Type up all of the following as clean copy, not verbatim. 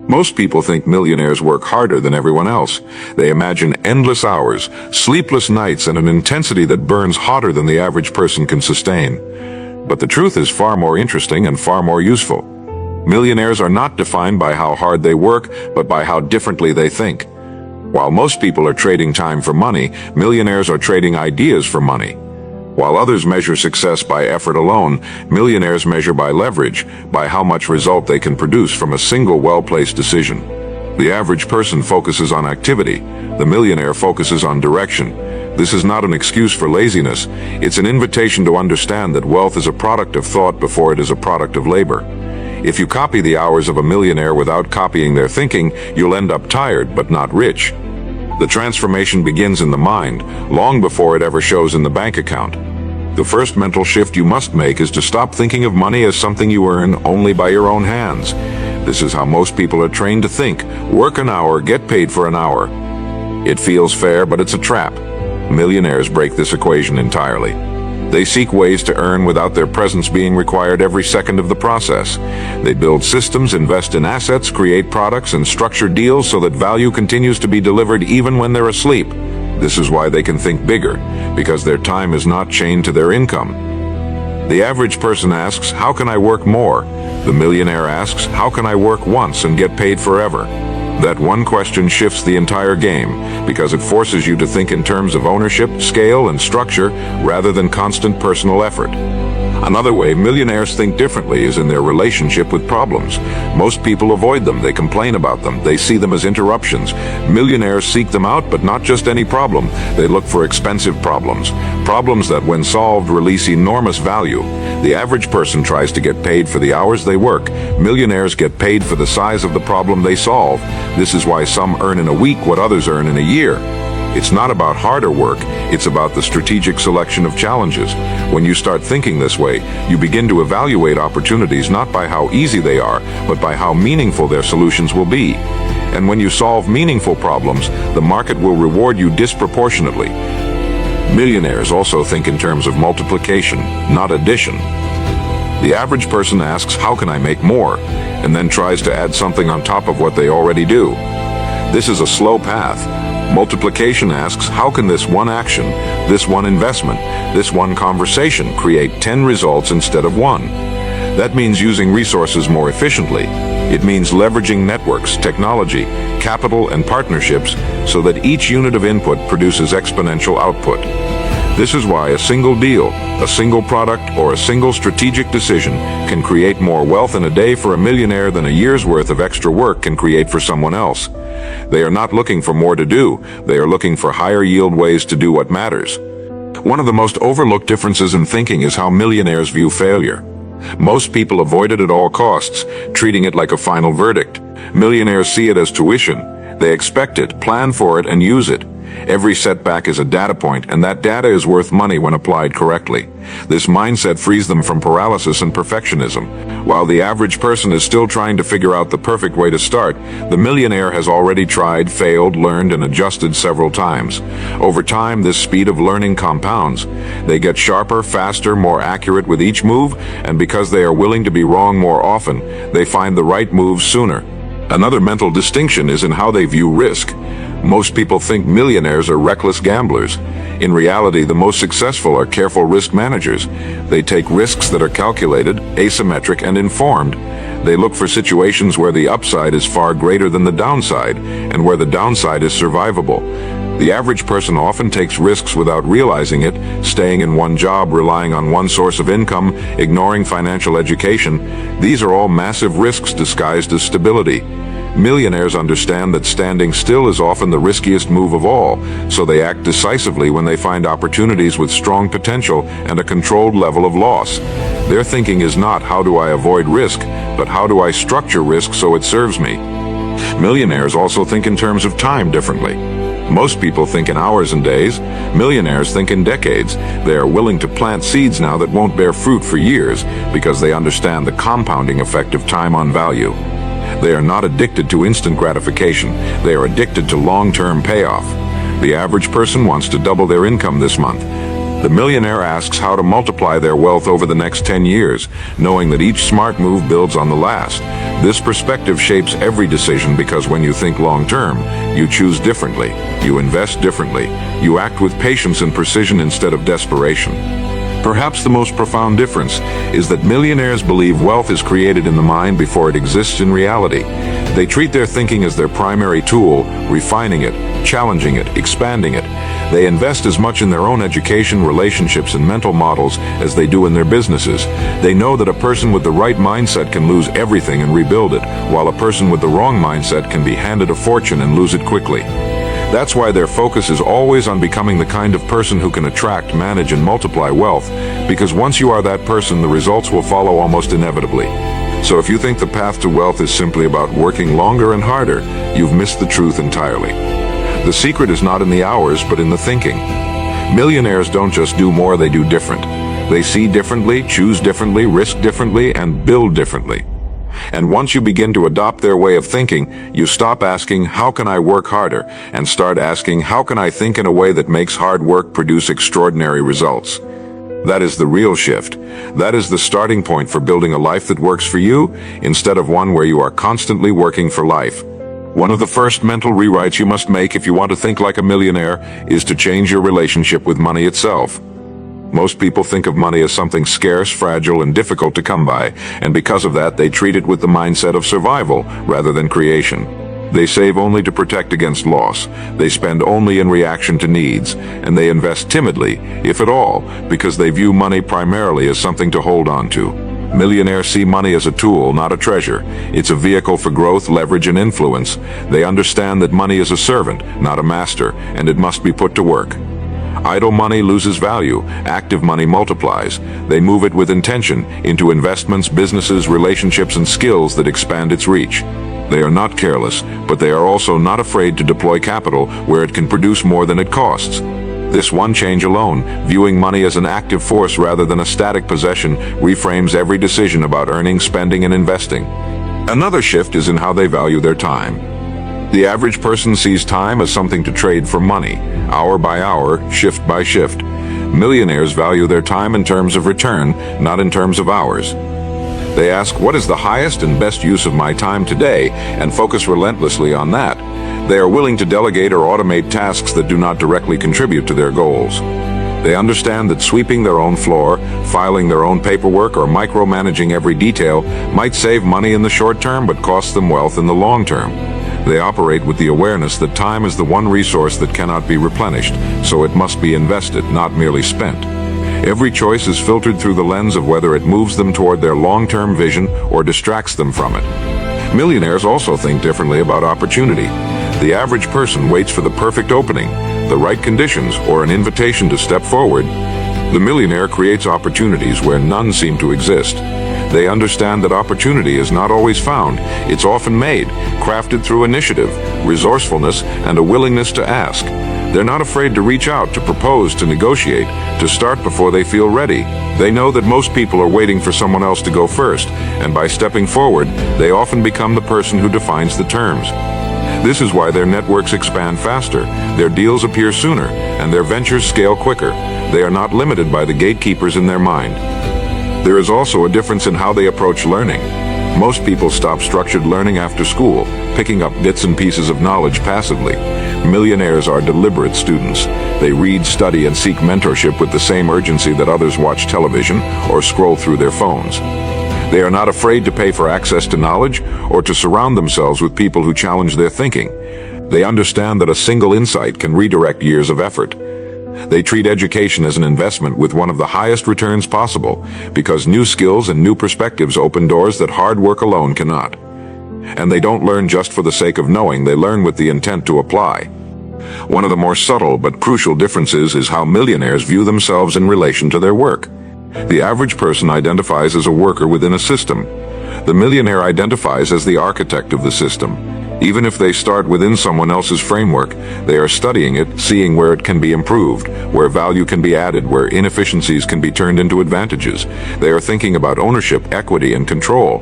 Most people think millionaires work harder than everyone else. They imagine endless hours, sleepless nights, and an intensity that burns hotter than the average person can sustain. But the truth is far more interesting and far more useful. Millionaires are not defined by how hard they work, but by how differently they think. While most people are trading time for money, millionaires are trading ideas for money. While others measure success by effort alone, millionaires measure by leverage, by how much result they can produce from a single well-placed decision. The average person focuses on activity. The millionaire focuses on direction. This is not an excuse for laziness. It's an invitation to understand that wealth is a product of thought before it is a product of labor. If you copy the hours of a millionaire without copying their thinking, you'll end up tired but not rich. The transformation begins in the mind, long before it ever shows in the bank account. The first mental shift you must make is to stop thinking of money as something you earn only by your own hands. This is how most people are trained to think. Work an hour, get paid for an hour. It feels fair, but it's a trap. Millionaires break this equation entirely. They seek ways to earn without their presence being required every second of the process. They build systems, invest in assets, create products, and structure deals so that value continues to be delivered even when they're asleep. This is why they can think bigger, because their time is not chained to their income. The average person asks, how can I work more? The millionaire asks, how can I work once and get paid forever? That one question shifts the entire game, because it forces you to think in terms of ownership, scale, and structure, rather than constant personal effort. Another way millionaires think differently is in their relationship with problems. Most people avoid them, they complain about them, they see them as interruptions. Millionaires seek them out, but not just any problem. They look for expensive problems. Problems that, when solved, release enormous value. The average person tries to get paid for the hours they work. Millionaires get paid for the size of the problem they solve. This is why some earn in a week what others earn in a year. It's not about harder work, it's about the strategic selection of challenges. When you start thinking this way, you begin to evaluate opportunities not by how easy they are, but by how meaningful their solutions will be. And when you solve meaningful problems, the market will reward you disproportionately. Millionaires also think in terms of multiplication, not addition. The average person asks, how can I make more? And then tries to add something on top of what they already do. This is a slow path. Multiplication asks, how can this one action, this one investment, this one conversation create 10 results instead of one? That means using resources more efficiently. It means leveraging networks, technology, capital, and partnerships so that each unit of input produces exponential output. This is why a single deal, a single product, or a single strategic decision can create more wealth in a day for a millionaire than a year's worth of extra work can create for someone else. They are not looking for more to do, they are looking for higher yield ways to do what matters. One of the most overlooked differences in thinking is how millionaires view failure. Most people avoid it at all costs, treating it like a final verdict. Millionaires see it as tuition. They expect it, plan for it, and use it. Every setback is a data point, and that data is worth money when applied correctly. This mindset frees them from paralysis and perfectionism. While the average person is still trying to figure out the perfect way to start, the millionaire has already tried, failed, learned, and adjusted several times. Over time, this speed of learning compounds. They get sharper, faster, more accurate with each move, and because they are willing to be wrong more often, they find the right moves sooner. Another mental distinction is in how they view risk. Most people think millionaires are reckless gamblers. In reality, the most successful are careful risk managers. They take risks that are calculated, asymmetric, and informed. They look for situations where the upside is far greater than the downside, and where the downside is survivable. The average person often takes risks without realizing it, staying in one job, relying on one source of income, ignoring financial education. These are all massive risks disguised as stability. Millionaires understand that standing still is often the riskiest move of all, so they act decisively when they find opportunities with strong potential and a controlled level of loss. Their thinking is not how do I avoid risk, but how do I structure risk so it serves me. Millionaires also think in terms of time differently. Most people think in hours and days. Millionaires think in decades. They are willing to plant seeds now that won't bear fruit for years because they understand the compounding effect of time on value. They are not addicted to instant gratification. They are addicted to long-term payoff. The average person wants to double their income this month. The millionaire asks how to multiply their wealth over the next 10 years, knowing that each smart move builds on the last. This perspective shapes every decision because when you think long-term, you choose differently, you invest differently, you act with patience and precision instead of desperation. Perhaps the most profound difference is that millionaires believe wealth is created in the mind before it exists in reality. They treat their thinking as their primary tool, refining it, challenging it, expanding it. They invest as much in their own education, relationships, and mental models as they do in their businesses. They know that a person with the right mindset can lose everything and rebuild it, while a person with the wrong mindset can be handed a fortune and lose it quickly. That's why their focus is always on becoming the kind of person who can attract, manage, and multiply wealth, because once you are that person, the results will follow almost inevitably. So if you think the path to wealth is simply about working longer and harder, you've missed the truth entirely. The secret is not in the hours, but in the thinking. Millionaires don't just do more, they do different. They see differently, choose differently, risk differently, and build differently. And once you begin to adopt their way of thinking, you stop asking, how can I work harder? And start asking, how can I think in a way that makes hard work produce extraordinary results? That is the real shift. That is the starting point for building a life that works for you, instead of one where you are constantly working for life. One of the first mental rewrites you must make if you want to think like a millionaire is to change your relationship with money itself. Most people think of money as something scarce, fragile, and difficult to come by, and because of that, they treat it with the mindset of survival rather than creation. They save only to protect against loss. They spend only in reaction to needs, and they invest timidly, if at all, because they view money primarily as something to hold on to. Millionaires see money as a tool, not a treasure. It's a vehicle for growth, leverage, and influence. They understand that money is a servant, not a master, and it must be put to work. Idle money loses value. Active money multiplies. They move it with intention into investments, businesses, relationships, and skills that expand its reach. They are not careless, but they are also not afraid to deploy capital where it can produce more than it costs. This one change alone, viewing money as an active force rather than a static possession, reframes every decision about earning, spending, and investing. Another shift is in how they value their time. The average person sees time as something to trade for money, hour by hour, shift by shift. Millionaires value their time in terms of return, not in terms of hours. They ask, what is the highest and best use of my time today, and focus relentlessly on that. They are willing to delegate or automate tasks that do not directly contribute to their goals. They understand that sweeping their own floor, filing their own paperwork, or micromanaging every detail might save money in the short term but cost them wealth in the long term. They operate with the awareness that time is the one resource that cannot be replenished, so it must be invested, not merely spent. Every choice is filtered through the lens of whether it moves them toward their long-term vision or distracts them from it. Millionaires also think differently about opportunity. The average person waits for the perfect opening, the right conditions, or an invitation to step forward. The millionaire creates opportunities where none seem to exist. They understand that opportunity is not always found. It's often made, crafted through initiative, resourcefulness, and a willingness to ask. They're not afraid to reach out, to propose, to negotiate, to start before they feel ready. They know that most people are waiting for someone else to go first, and by stepping forward, they often become the person who defines the terms. This is why their networks expand faster, their deals appear sooner, and their ventures scale quicker. They are not limited by the gatekeepers in their mind. There is also a difference in how they approach learning. Most people stop structured learning after school, picking up bits and pieces of knowledge passively. Millionaires are deliberate students. They read, study, and seek mentorship with the same urgency that others watch television or scroll through their phones. They are not afraid to pay for access to knowledge or to surround themselves with people who challenge their thinking. They understand that a single insight can redirect years of effort. They treat education as an investment with one of the highest returns possible, because new skills and new perspectives open doors that hard work alone cannot. And they don't learn just for the sake of knowing, they learn with the intent to apply. One of the more subtle but crucial differences is how millionaires view themselves in relation to their work. The average person identifies as a worker within a system. The millionaire identifies as the architect of the system. Even if they start within someone else's framework, they are studying it, seeing where it can be improved, where value can be added, where inefficiencies can be turned into advantages. They are thinking about ownership, equity, and control.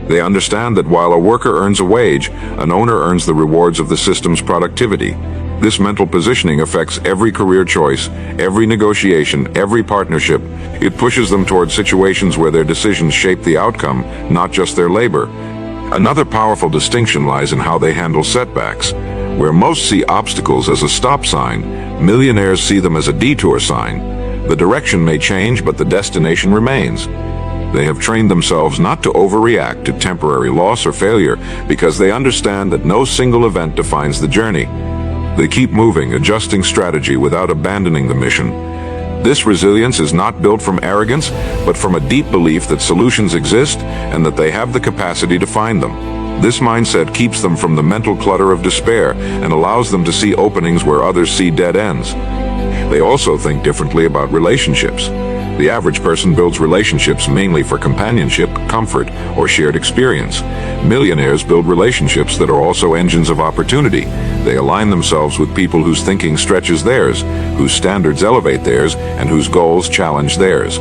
They understand that while a worker earns a wage, an owner earns the rewards of the system's productivity. This mental positioning affects every career choice, every negotiation, every partnership. It pushes them toward situations where their decisions shape the outcome, not just their labor. Another powerful distinction lies in how they handle setbacks. Where most see obstacles as a stop sign, millionaires see them as a detour sign. The direction may change, but the destination remains. They have trained themselves not to overreact to temporary loss or failure because they understand that no single event defines the journey. They keep moving, adjusting strategy without abandoning the mission. This resilience is not built from arrogance, but from a deep belief that solutions exist and that they have the capacity to find them. This mindset keeps them from the mental clutter of despair and allows them to see openings where others see dead ends. They also think differently about relationships. The average person builds relationships mainly for companionship, comfort, or shared experience. Millionaires build relationships that are also engines of opportunity. They align themselves with people whose thinking stretches theirs, whose standards elevate theirs, and whose goals challenge theirs.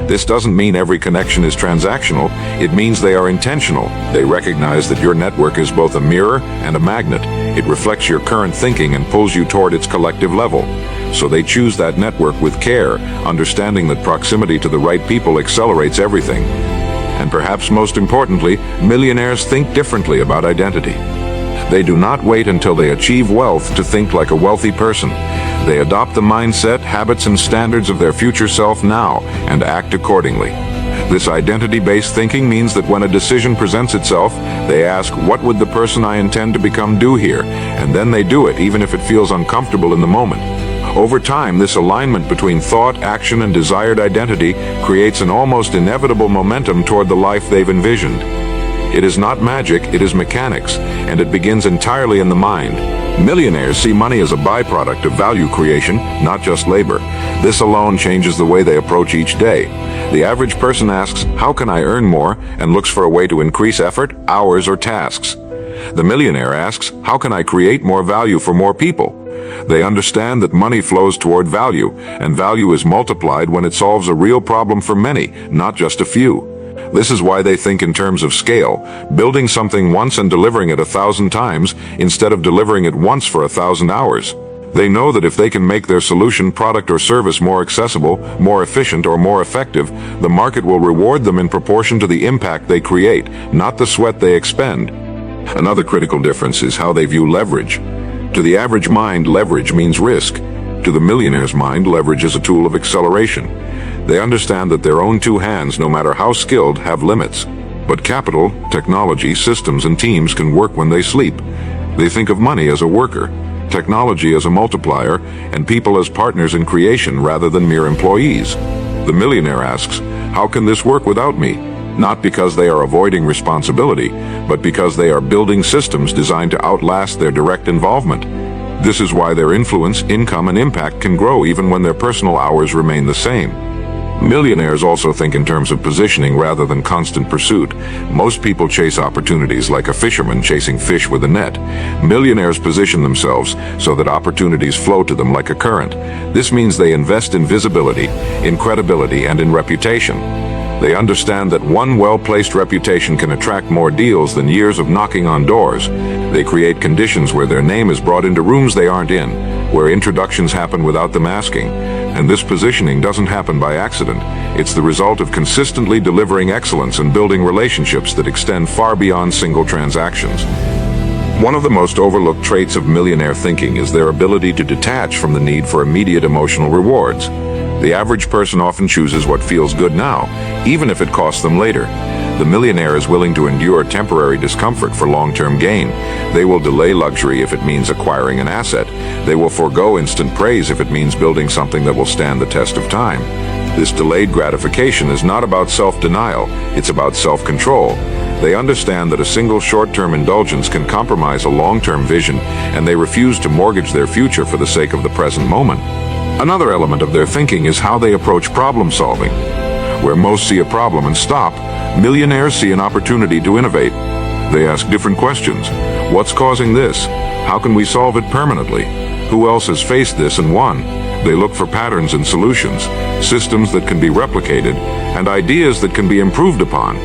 This doesn't mean every connection is transactional. It means they are intentional. They recognize that your network is both a mirror and a magnet. It reflects your current thinking and pulls you toward its collective level. So they choose that network with care, understanding that proximity to the right people accelerates everything. And perhaps most importantly, millionaires think differently about identity. They do not wait until they achieve wealth to think like a wealthy person. They adopt the mindset, habits, and standards of their future self now and act accordingly. This identity-based thinking means that when a decision presents itself, they ask, what would the person I intend to become do here? And then they do it, even if it feels uncomfortable in the moment. Over time, this alignment between thought, action, and desired identity creates an almost inevitable momentum toward the life they've envisioned. It is not magic, it is mechanics, and it begins entirely in the mind. Millionaires see money as a byproduct of value creation, not just labor. This alone changes the way they approach each day. The average person asks, how can I earn more, and looks for a way to increase effort, hours, or tasks. The millionaire asks, how can I create more value for more people? They understand that money flows toward value, and value is multiplied when it solves a real problem for many, not just a few. This is why they think in terms of scale, building something once and delivering it 1,000 times instead of delivering it once for 1,000 hours. They know that if they can make their solution, product, or service more accessible, more efficient, or more effective, the market will reward them in proportion to the impact they create, not the sweat they expend. Another critical difference is how they view leverage. To the average mind, leverage means risk. To the millionaire's mind, leverage is a tool of acceleration. They understand that their own two hands, no matter how skilled, have limits. But capital, technology, systems, and teams can work when they sleep. They think of money as a worker, technology as a multiplier, and people as partners in creation rather than mere employees. The millionaire asks, how can this work without me? Not because they are avoiding responsibility, but because they are building systems designed to outlast their direct involvement. This is why their influence, income, and impact can grow even when their personal hours remain the same. Millionaires also think in terms of positioning rather than constant pursuit. Most people chase opportunities like a fisherman chasing fish with a net. Millionaires position themselves so that opportunities flow to them like a current. This means they invest in visibility, in credibility, and in reputation. They understand that one well-placed reputation can attract more deals than years of knocking on doors. They create conditions where their name is brought into rooms they aren't in, where introductions happen without them asking. And this positioning doesn't happen by accident. It's the result of consistently delivering excellence and building relationships that extend far beyond single transactions. One of the most overlooked traits of millionaire thinking is their ability to detach from the need for immediate emotional rewards. The average person often chooses what feels good now, even if it costs them later. The millionaire is willing to endure temporary discomfort for long-term gain. They will delay luxury if it means acquiring an asset. They will forego instant praise if it means building something that will stand the test of time. This delayed gratification is not about self-denial, it's about self-control. They understand that a single short-term indulgence can compromise a long-term vision, and they refuse to mortgage their future for the sake of the present moment. Another element of their thinking is how they approach problem solving. Where most see a problem and stop, millionaires see an opportunity to innovate. They ask different questions. What's causing this? How can we solve it permanently? Who else has faced this and won? They look for patterns and solutions, systems that can be replicated, and ideas that can be improved upon.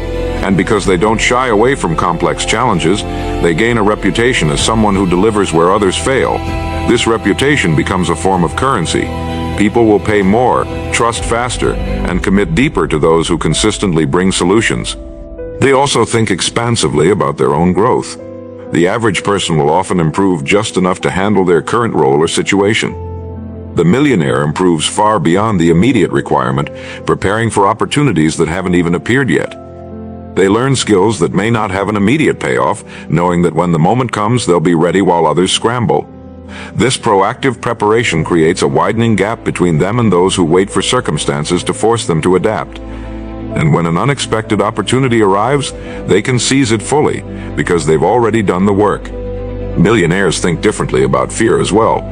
And because they don't shy away from complex challenges, they gain a reputation as someone who delivers where others fail. This reputation becomes a form of currency. People will pay more, trust faster, and commit deeper to those who consistently bring solutions. They also think expansively about their own growth. The average person will often improve just enough to handle their current role or situation. The millionaire improves far beyond the immediate requirement, preparing for opportunities that haven't even appeared yet. They learn skills that may not have an immediate payoff, knowing that when the moment comes, they'll be ready while others scramble. This proactive preparation creates a widening gap between them and those who wait for circumstances to force them to adapt. And when an unexpected opportunity arrives, they can seize it fully, because they've already done the work. Millionaires think differently about fear as well.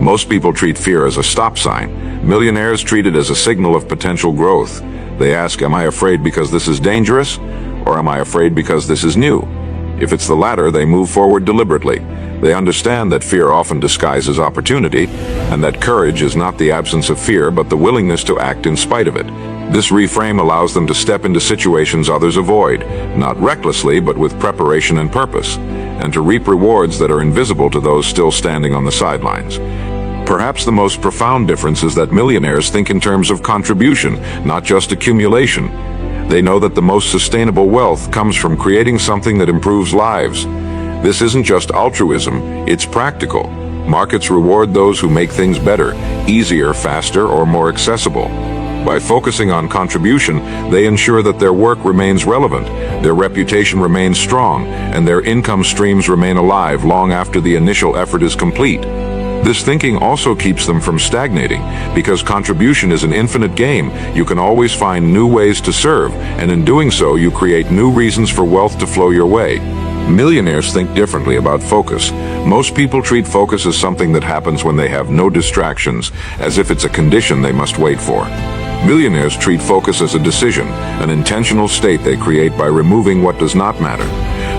Most people treat fear as a stop sign. Millionaires treat it as a signal of potential growth. They ask, am I afraid because this is dangerous, or am I afraid because this is new? If it's the latter, they move forward deliberately. They understand that fear often disguises opportunity, and that courage is not the absence of fear, but the willingness to act in spite of it. This reframe allows them to step into situations others avoid, not recklessly, but with preparation and purpose, and to reap rewards that are invisible to those still standing on the sidelines. Perhaps the most profound difference is that millionaires think in terms of contribution, not just accumulation. They know that the most sustainable wealth comes from creating something that improves lives. This isn't just altruism, it's practical. Markets reward those who make things better, easier, faster, or more accessible. By focusing on contribution, they ensure that their work remains relevant, their reputation remains strong, and their income streams remain alive long after the initial effort is complete. This thinking also keeps them from stagnating, because contribution is an infinite game. You can always find new ways to serve, and in doing so, you create new reasons for wealth to flow your way. Millionaires think differently about focus. Most people treat focus as something that happens when they have no distractions, as if it's a condition they must wait for. Millionaires treat focus as a decision, an intentional state they create by removing what does not matter.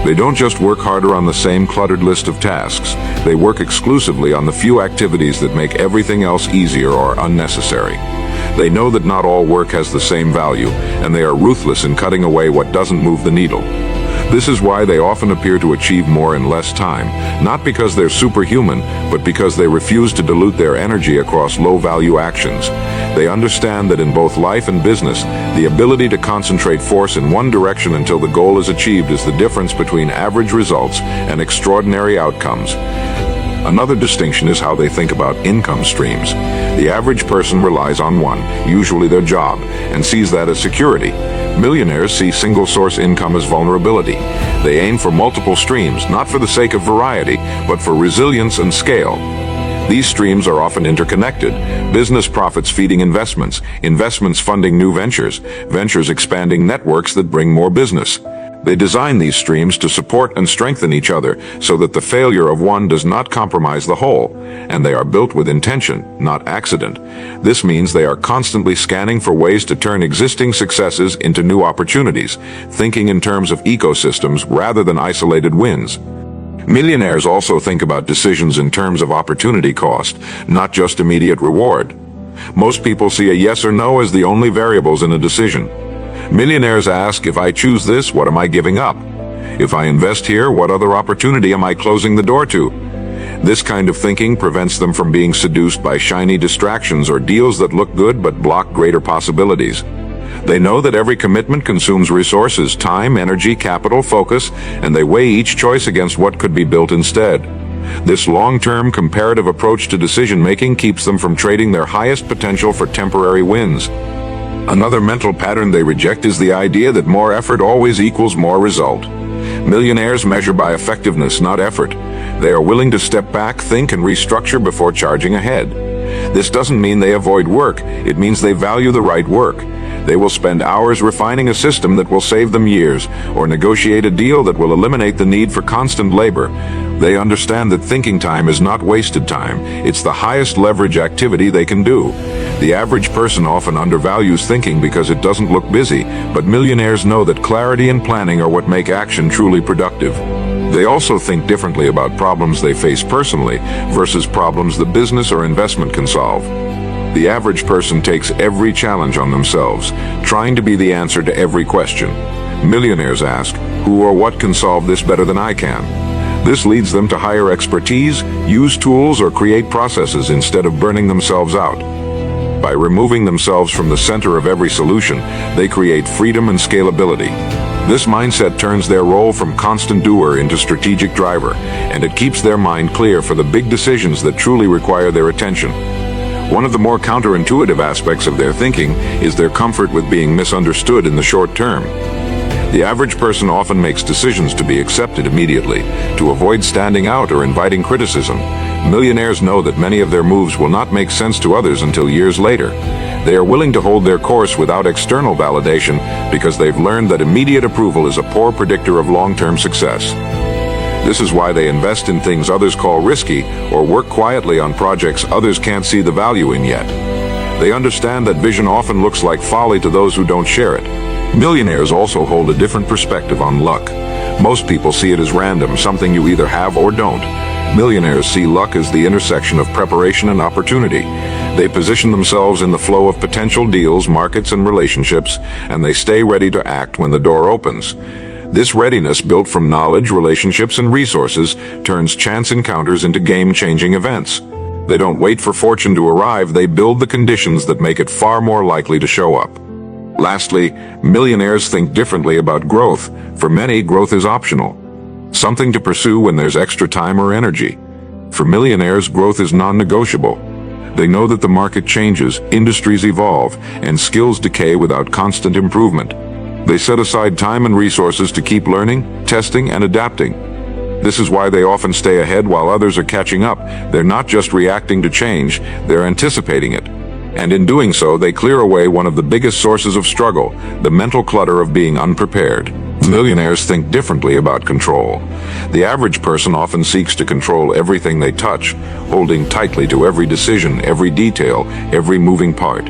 They don't just work harder on the same cluttered list of tasks. They work exclusively on the few activities that make everything else easier or unnecessary. They know that not all work has the same value, and they are ruthless in cutting away what doesn't move the needle. This is why they often appear to achieve more in less time, not because they're superhuman, but because they refuse to dilute their energy across low-value actions. They understand that in both life and business, the ability to concentrate force in one direction until the goal is achieved is the difference between average results and extraordinary outcomes. Another distinction is how they think about income streams. The average person relies on one, usually their job, and sees that as security. Millionaires see single-source income as vulnerability. They aim for multiple streams, not for the sake of variety, but for resilience and scale. These streams are often interconnected. Business profits feeding investments, investments funding new ventures, ventures expanding networks that bring more business. They design these streams to support and strengthen each other so that the failure of one does not compromise the whole, and they are built with intention, not accident. This means they are constantly scanning for ways to turn existing successes into new opportunities, thinking in terms of ecosystems rather than isolated wins. Millionaires also think about decisions in terms of opportunity cost, not just immediate reward. Most people see a yes or no as the only variables in a decision. Millionaires ask, if I choose this, what am I giving up? If I invest here, what other opportunity am I closing the door to? This kind of thinking prevents them from being seduced by shiny distractions or deals that look good but block greater possibilities. They know that every commitment consumes resources, time, energy, capital, focus, and they weigh each choice against what could be built instead. This long-term comparative approach to decision-making keeps them from trading their highest potential for temporary wins. Another mental pattern they reject is the idea that more effort always equals more result. Millionaires measure by effectiveness, not effort. They are willing to step back, think, and restructure before charging ahead. This doesn't mean they avoid work. It means they value the right work. They will spend hours refining a system that will save them years, or negotiate a deal that will eliminate the need for constant labor. They understand that thinking time is not wasted time. It's the highest leverage activity they can do. The average person often undervalues thinking because it doesn't look busy, but millionaires know that clarity and planning are what make action truly productive. They also think differently about problems they face personally versus problems the business or investment can solve. The average person takes every challenge on themselves, trying to be the answer to every question. Millionaires ask, who or what can solve this better than I can? This leads them to hire expertise, use tools, or create processes instead of burning themselves out. By removing themselves from the center of every solution, they create freedom and scalability. This mindset turns their role from constant doer into strategic driver, and it keeps their mind clear for the big decisions that truly require their attention. One of the more counterintuitive aspects of their thinking is their comfort with being misunderstood in the short term. The average person often makes decisions to be accepted immediately, to avoid standing out or inviting criticism. Millionaires know that many of their moves will not make sense to others until years later. They are willing to hold their course without external validation because they've learned that immediate approval is a poor predictor of long-term success. This is why they invest in things others call risky or work quietly on projects others can't see the value in yet. They understand that vision often looks like folly to those who don't share it. Millionaires also hold a different perspective on luck. Most people see it as random, something you either have or don't. Millionaires see luck as the intersection of preparation and opportunity. They position themselves in the flow of potential deals, markets, and relationships, and they stay ready to act when the door opens. This readiness, built from knowledge, relationships, and resources, turns chance encounters into game-changing events. They don't wait for fortune to arrive, they build the conditions that make it far more likely to show up. Lastly, millionaires think differently about growth. For many, growth is optional, something to pursue when there's extra time or energy. For millionaires, growth is non-negotiable. They know that the market changes, industries evolve, and skills decay without constant improvement. They set aside time and resources to keep learning, testing, and adapting. This is why they often stay ahead while others are catching up. They're not just reacting to change, they're anticipating it. And in doing so, they clear away one of the biggest sources of struggle, the mental clutter of being unprepared. Millionaires think differently about control. The average person often seeks to control everything they touch, holding tightly to every decision, every detail, every moving part.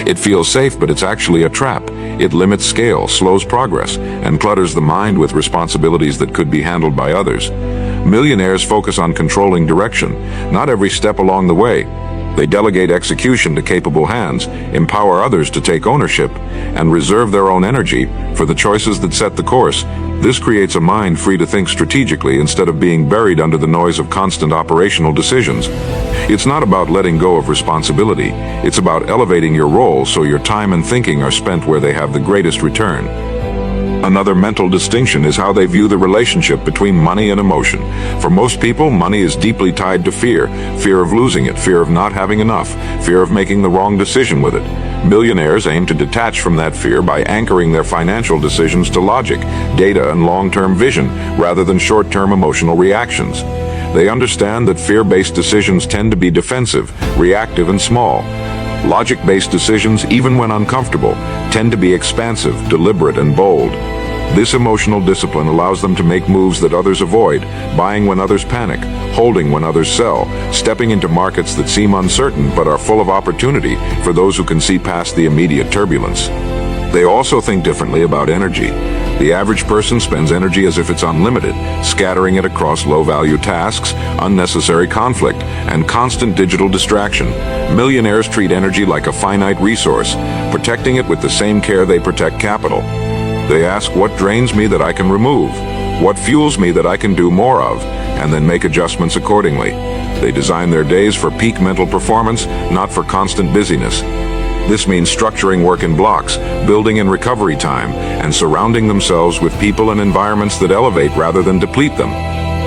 It feels safe, but it's actually a trap. It limits scale, slows progress, and clutters the mind with responsibilities that could be handled by others. Millionaires focus on controlling direction, not every step along the way. They delegate execution to capable hands, empower others to take ownership, and reserve their own energy for the choices that set the course. This creates a mind free to think strategically instead of being buried under the noise of constant operational decisions. It's not about letting go of responsibility. It's about elevating your role so your time and thinking are spent where they have the greatest return. Another mental distinction is how they view the relationship between money and emotion. For most people, money is deeply tied to fear. Fear of losing it, fear of not having enough, fear of making the wrong decision with it. Millionaires aim to detach from that fear by anchoring their financial decisions to logic, data, and long-term vision, rather than short-term emotional reactions. They understand that fear-based decisions tend to be defensive, reactive, and small. Logic-based decisions, even when uncomfortable, tend to be expansive, deliberate, and bold. This emotional discipline allows them to make moves that others avoid, buying when others panic, holding when others sell, stepping into markets that seem uncertain but are full of opportunity for those who can see past the immediate turbulence. They also think differently about energy. The average person spends energy as if it's unlimited, scattering it across low-value tasks, unnecessary conflict, and constant digital distraction. Millionaires treat energy like a finite resource, protecting it with the same care they protect capital. They ask, what drains me that I can remove? What fuels me that I can do more of? And then make adjustments accordingly. They design their days for peak mental performance, not for constant busyness. This means structuring work in blocks, building in recovery time, and surrounding themselves with people and environments that elevate rather than deplete them.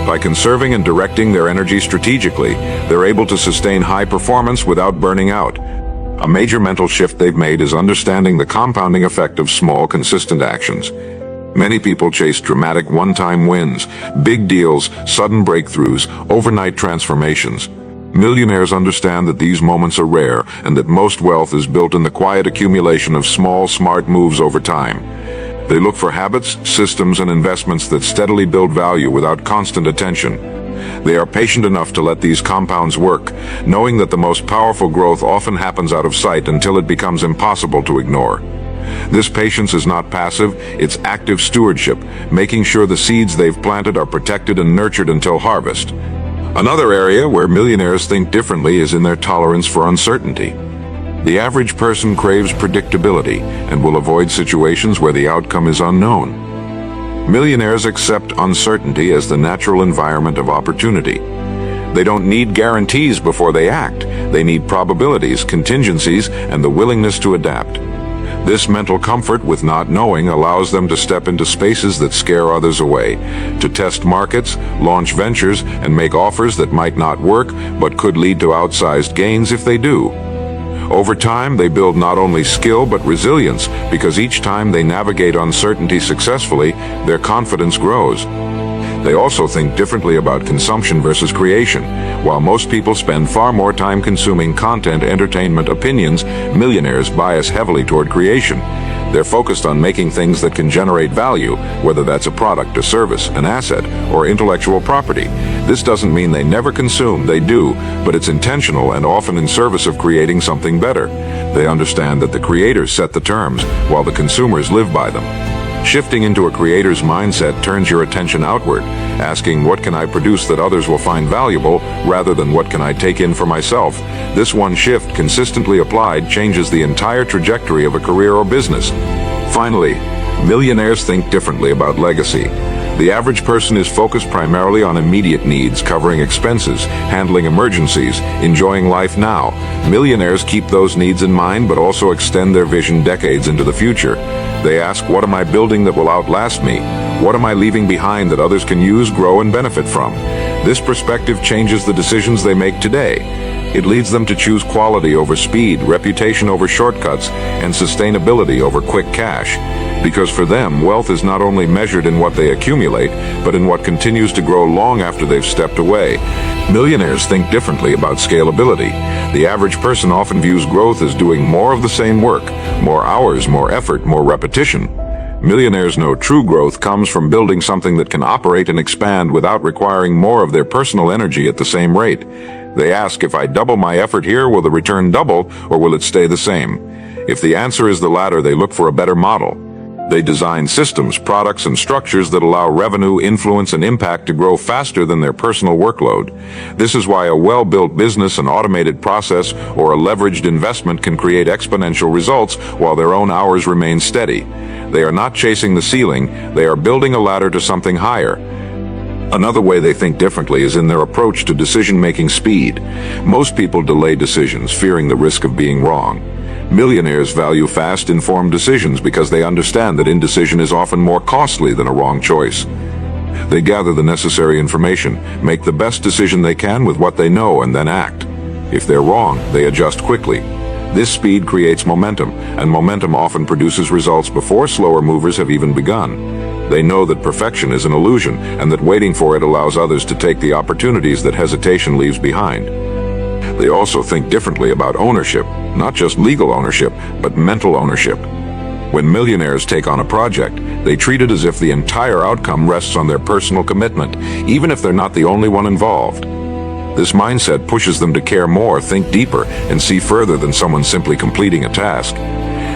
By conserving and directing their energy strategically, they're able to sustain high performance without burning out. A major mental shift they've made is understanding the compounding effect of small, consistent actions. Many people chase dramatic one-time wins, big deals, sudden breakthroughs, overnight transformations. Millionaires understand that these moments are rare and that most wealth is built in the quiet accumulation of small, smart moves over time. They look for habits, systems, and investments that steadily build value without constant attention. They are patient enough to let these compounds work, knowing that the most powerful growth often happens out of sight until it becomes impossible to ignore. This patience is not passive, it's active stewardship, making sure the seeds they've planted are protected and nurtured until harvest. Another area where millionaires think differently is in their tolerance for uncertainty. The average person craves predictability and will avoid situations where the outcome is unknown. Millionaires accept uncertainty as the natural environment of opportunity. They don't need guarantees before they act. They need probabilities, contingencies, and the willingness to adapt. This mental comfort with not knowing allows them to step into spaces that scare others away, to test markets, launch ventures, and make offers that might not work but could lead to outsized gains if they do. Over time, they build not only skill but resilience, because each time they navigate uncertainty successfully, their confidence grows. They also think differently about consumption versus creation. While most people spend far more time consuming content, entertainment, opinions, millionaires bias heavily toward creation. They're focused on making things that can generate value, whether that's a product, a service, an asset, or intellectual property. This doesn't mean they never consume, they do, but it's intentional and often in service of creating something better. They understand that the creators set the terms, while the consumers live by them. Shifting into a creator's mindset turns your attention outward, asking what can I produce that others will find valuable, rather than what can I take in for myself. This one shift, consistently applied, changes the entire trajectory of a career or business. Finally, millionaires think differently about legacy. The average person is focused primarily on immediate needs, covering expenses, handling emergencies, enjoying life now. Millionaires keep those needs in mind but also extend their vision decades into the future. They ask, what am I building that will outlast me? What am I leaving behind that others can use, grow, and benefit from? This perspective changes the decisions they make today. It leads them to choose quality over speed, reputation over shortcuts, and sustainability over quick cash. Because for them, wealth is not only measured in what they accumulate, but in what continues to grow long after they've stepped away. Millionaires think differently about scalability. The average person often views growth as doing more of the same work, more hours, more effort, more repetition. Millionaires know true growth comes from building something that can operate and expand without requiring more of their personal energy at the same rate. They ask, if I double my effort here, will the return double, or will it stay the same? If the answer is the latter, they look for a better model. They design systems, products, and structures that allow revenue, influence, and impact to grow faster than their personal workload. This is why a well-built business, an automated process, or a leveraged investment can create exponential results while their own hours remain steady. They are not chasing the ceiling, they are building a ladder to something higher. Another way they think differently is in their approach to decision-making speed. Most people delay decisions, fearing the risk of being wrong. Millionaires value fast, informed decisions because they understand that indecision is often more costly than a wrong choice. They gather the necessary information, make the best decision they can with what they know, and then act. If they're wrong, they adjust quickly. This speed creates momentum, and momentum often produces results before slower movers have even begun. They know that perfection is an illusion, and that waiting for it allows others to take the opportunities that hesitation leaves behind. They also think differently about ownership, not just legal ownership, but mental ownership. When millionaires take on a project, they treat it as if the entire outcome rests on their personal commitment, even if they're not the only one involved. This mindset pushes them to care more, think deeper, and see further than someone simply completing a task.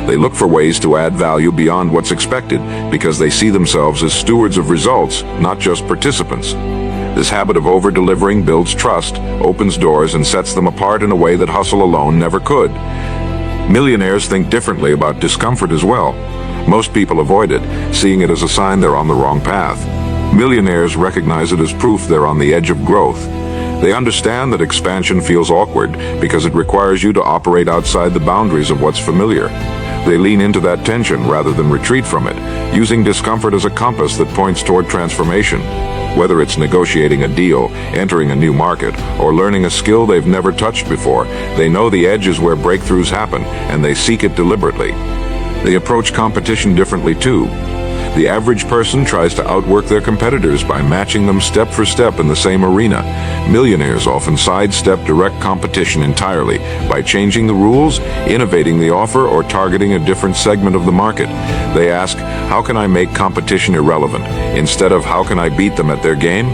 They look for ways to add value beyond what's expected, because they see themselves as stewards of results, not just participants. This habit of over-delivering builds trust, opens doors, and sets them apart in a way that hustle alone never could. Millionaires think differently about discomfort as well. Most people avoid it, seeing it as a sign they're on the wrong path. Millionaires recognize it as proof they're on the edge of growth. They understand that expansion feels awkward because it requires you to operate outside the boundaries of what's familiar. They lean into that tension rather than retreat from it, using discomfort as a compass that points toward transformation. Whether it's negotiating a deal, entering a new market, or learning a skill they've never touched before, they know the edge is where breakthroughs happen, and they seek it deliberately. They approach competition differently too. The average person tries to outwork their competitors by matching them step for step in the same arena. Millionaires often sidestep direct competition entirely by changing the rules, innovating the offer, or targeting a different segment of the market. They ask, how can I make competition irrelevant, instead of how can I beat them at their game?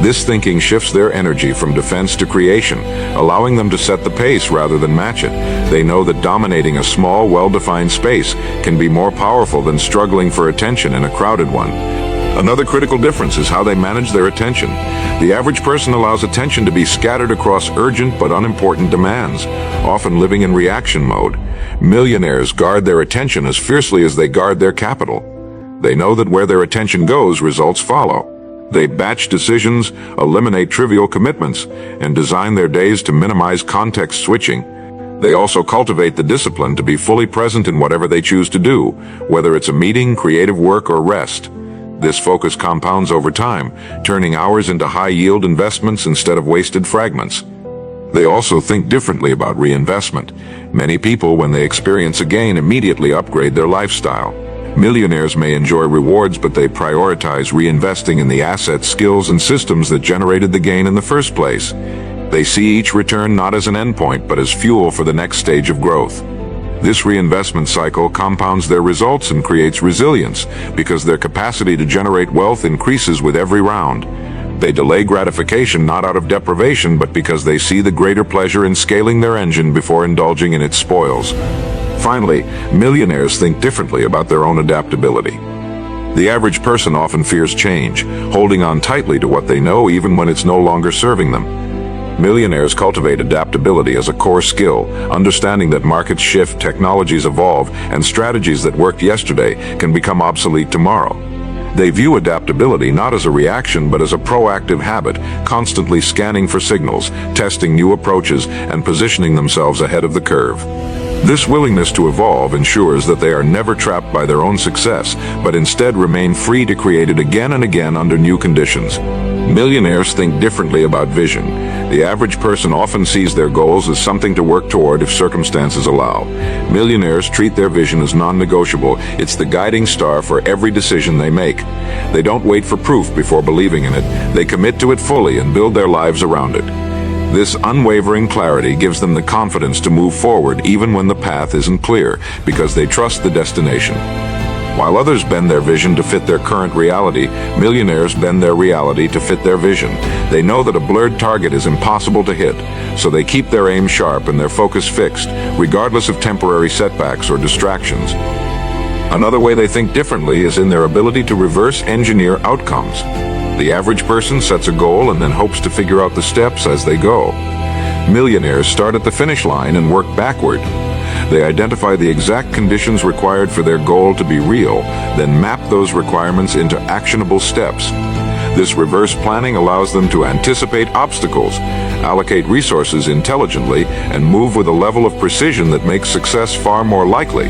This thinking shifts their energy from defense to creation, allowing them to set the pace rather than match it. They know that dominating a small, well-defined space can be more powerful than struggling for attention in a crowded one. Another critical difference is how they manage their attention. The average person allows attention to be scattered across urgent but unimportant demands, often living in reaction mode. Millionaires guard their attention as fiercely as they guard their capital. They know that where their attention goes, results follow. They batch decisions, eliminate trivial commitments, and design their days to minimize context switching. They also cultivate the discipline to be fully present in whatever they choose to do, whether it's a meeting, creative work, or rest. This focus compounds over time, turning hours into high-yield investments instead of wasted fragments. They also think differently about reinvestment. Many people, when they experience a gain, immediately upgrade their lifestyle. Millionaires may enjoy rewards, but they prioritize reinvesting in the assets, skills, and systems that generated the gain in the first place. They see each return not as an endpoint, but as fuel for the next stage of growth. This reinvestment cycle compounds their results and creates resilience, because their capacity to generate wealth increases with every round. They delay gratification not out of deprivation, but because they see the greater pleasure in scaling their engine before indulging in its spoils. Finally, millionaires think differently about their own adaptability. The average person often fears change, holding on tightly to what they know even when it's no longer serving them. Millionaires cultivate adaptability as a core skill, understanding that markets shift, technologies evolve, and strategies that worked yesterday can become obsolete tomorrow. They view adaptability not as a reaction but as a proactive habit, constantly scanning for signals, testing new approaches, and positioning themselves ahead of the curve. This willingness to evolve ensures that they are never trapped by their own success, but instead remain free to create it again and again under new conditions. Millionaires think differently about vision. The average person often sees their goals as something to work toward if circumstances allow. Millionaires treat their vision as non-negotiable. It's the guiding star for every decision they make. They don't wait for proof before believing in it. They commit to it fully and build their lives around it. This unwavering clarity gives them the confidence to move forward even when the path isn't clear, because they trust the destination. While others bend their vision to fit their current reality, millionaires bend their reality to fit their vision. They know that a blurred target is impossible to hit, so they keep their aim sharp and their focus fixed, regardless of temporary setbacks or distractions. Another way they think differently is in their ability to reverse engineer outcomes. The average person sets a goal and then hopes to figure out the steps as they go. Millionaires start at the finish line and work backward. They identify the exact conditions required for their goal to be real, then map those requirements into actionable steps. This reverse planning allows them to anticipate obstacles, allocate resources intelligently, and move with a level of precision that makes success far more likely.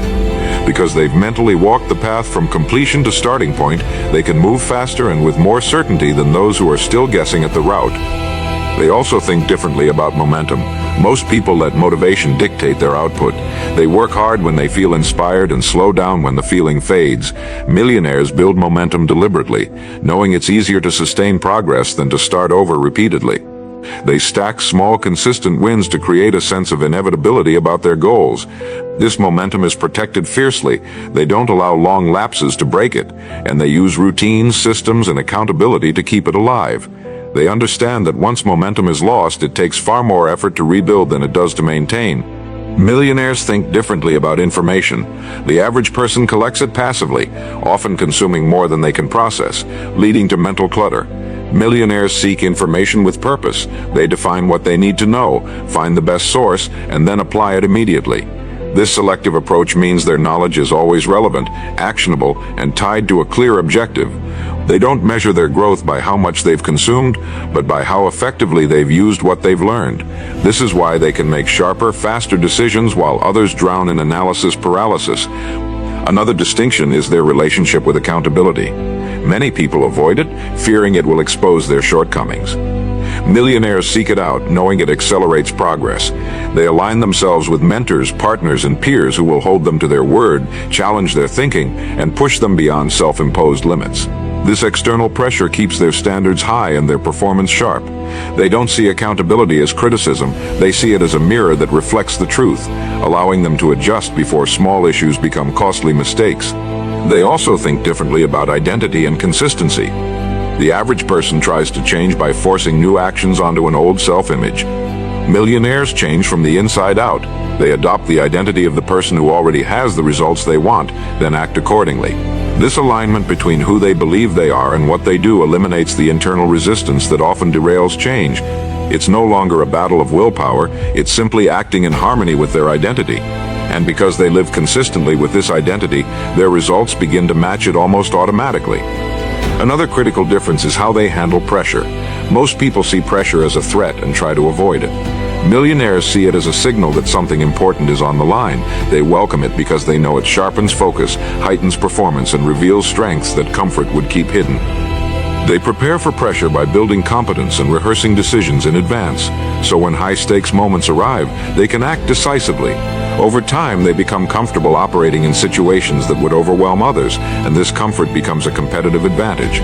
Because they've mentally walked the path from completion to starting point, they can move faster and with more certainty than those who are still guessing at the route. They also think differently about momentum. Most people let motivation dictate their output. They work hard when they feel inspired and slow down when the feeling fades. Millionaires build momentum deliberately, knowing it's easier to sustain progress than to start over repeatedly. They stack small, consistent wins to create a sense of inevitability about their goals. This momentum is protected fiercely. They don't allow long lapses to break it, and they use routines, systems, and accountability to keep it alive. They understand that once momentum is lost, it takes far more effort to rebuild than it does to maintain. Millionaires think differently about information. The average person collects it passively, often consuming more than they can process, leading to mental clutter. Millionaires seek information with purpose. They define what they need to know, find the best source, and then apply it immediately. This selective approach means their knowledge is always relevant, actionable, and tied to a clear objective. They don't measure their growth by how much they've consumed, but by how effectively they've used what they've learned. This is why they can make sharper, faster decisions while others drown in analysis paralysis. Another distinction is their relationship with accountability. Many people avoid it, fearing it will expose their shortcomings. Millionaires seek it out, knowing it accelerates progress. They align themselves with mentors, partners, and peers who will hold them to their word, challenge their thinking, and push them beyond self-imposed limits. This external pressure keeps their standards high and their performance sharp. They don't see accountability as criticism, they see it as a mirror that reflects the truth, allowing them to adjust before small issues become costly mistakes. They also think differently about identity and consistency. The average person tries to change by forcing new actions onto an old self-image. Millionaires change from the inside out. They adopt the identity of the person who already has the results they want, then act accordingly. This alignment between who they believe they are and what they do eliminates the internal resistance that often derails change. It's no longer a battle of willpower, it's simply acting in harmony with their identity. And because they live consistently with this identity, their results begin to match it almost automatically. Another critical difference is how they handle pressure. Most people see pressure as a threat and try to avoid it. Millionaires see it as a signal that something important is on the line. They welcome it because they know it sharpens focus, heightens performance, and reveals strengths that comfort would keep hidden. They prepare for pressure by building competence and rehearsing decisions in advance, so when high-stakes moments arrive, they can act decisively. Over time, they become comfortable operating in situations that would overwhelm others, and this comfort becomes a competitive advantage.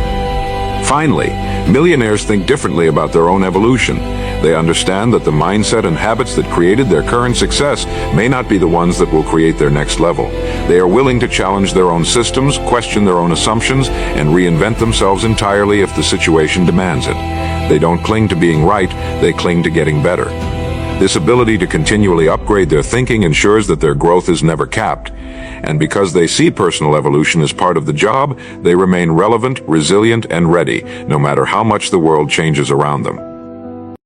Finally, millionaires think differently about their own evolution. They understand that the mindset and habits that created their current success may not be the ones that will create their next level. They are willing to challenge their own systems, question their own assumptions, and reinvent themselves entirely if the situation demands it. They don't cling to being right, they cling to getting better. This ability to continually upgrade their thinking ensures that their growth is never capped. And because they see personal evolution as part of the job, they remain relevant, resilient, and ready, no matter how much the world changes around them.